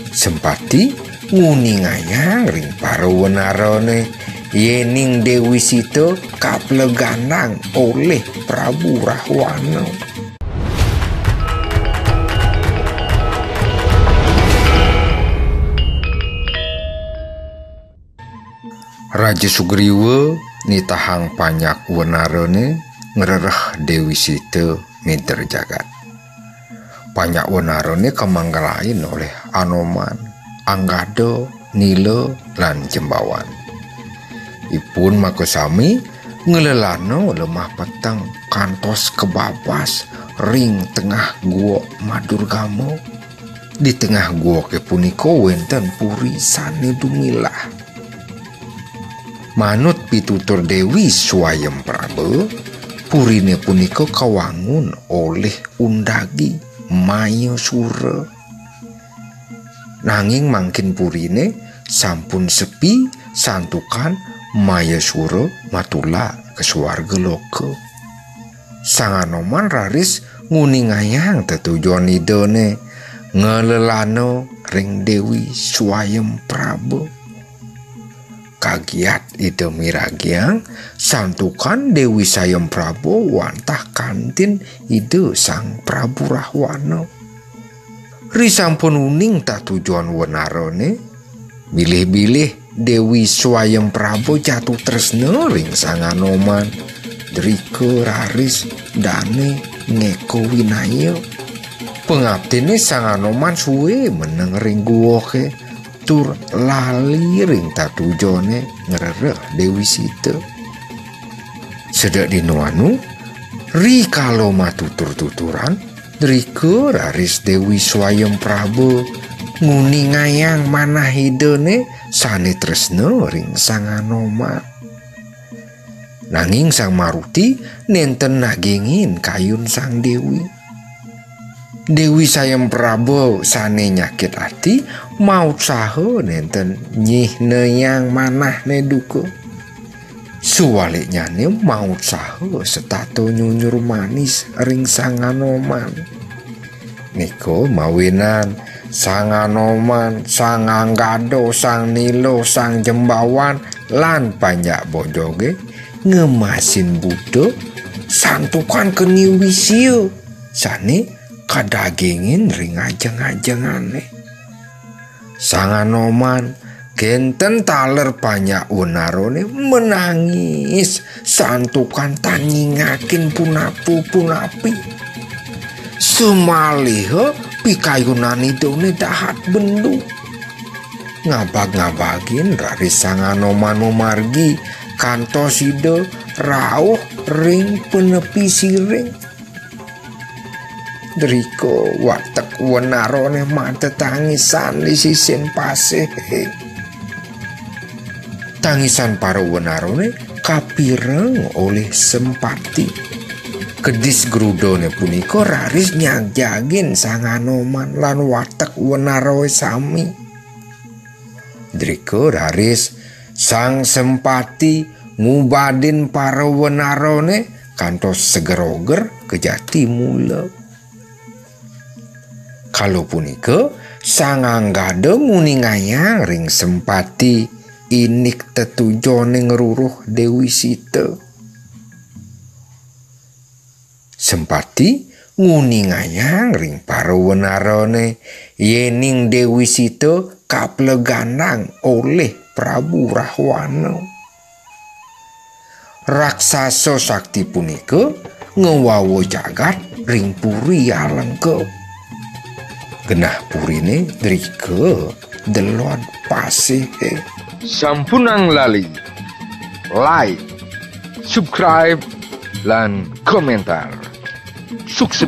Sempati nguningayang ring para wenarane yening Dewi Sita kapleganang oleh Prabu Rahwana. Raja Sugriwa nitahang panyak wenarane ngerereh Dewi Sita minter jagat. Panyak wenarane kamanggalain oleh Anoman, Anggada, Nila, lan Jembawan. Ipun makasami ngelelano lemah petang kantos kebabas ring tengah gua Madurgama. Di tengah gua kepunika wenten puri sane dumilah. Manut pitutur Dewi Swayam Praba, purine punika kawangun oleh Undagi Mayasura. Nanging mangkin purine sampun sepi santukan Mayasura matula ke swarga loka. Sang Anoman raris nguningayang tetujuan idone ngelelano ring Dewi Swayam Praba. Kagiat ide miragiang santukan Dewi Swayam Praba wantah kantin ide sang Prabu Rahwana. Risampun uning tak tujuan wenarane bilih-bilih Dewi Swayam Praba jatuh tresna ring sang Anoman. Drika raris dane ngeko winaya. Pengabdine sang Anoman suwe meneng ring guwoke tur lali ring tatujone ngerereh Dewi Sita. Sedak dino anu rikalo matutur-tuturan drika raris Dewi Swayam Praba nguningayang manah idene sane tresna ring sang Anoman. Nanging sang Maruti nenten nagingin kayun sang Dewi. Dewi Swayam Praba sane nyakit hati maut saha nenten nyihne yang manah ne duka. Suwaliknya ne maut saha setato nyunyur manis ring sang Anoman. Niko mawinan sang Anoman, sang Anggada, sang Nila, sang Jembawan lan panyak bojoge ngemasin Buddha santukan keniwisio sane kadagingin ring ajeng-ajengane. Sang Anoman genten taler panyak wenarane menangis santukan tanyingakin punapu-punapi. Sumaliha pikayunan idone dahat bendu. Ngabag-ngabagin raris sang Anoman margi kantos ide rauh ring penepi siring. Driko watek wenarane mate tangisan di sisin pasih. Tangisan para wenarane kapireng oleh Sempati. Kedis grudone punika raris nyagjagin sang Anoman lan watek wenarawe sami. Driko raris sang Sempati ngubadin para wenarane kantos segeroger kejati mula. Kalau punika sang Anggada nguningayang ring Sempati inik tetujone ngeruruh Dewi Sita. Sempati nguningayang ring para wenarane yening Dewi Sita kapleganang oleh Prabu Rahwana. Raksasa sakti punika ngewawo jagat ring puri alengka. Genah purine drika delon pasih. Sampunang lali like, subscribe, lan komentar. Sukses.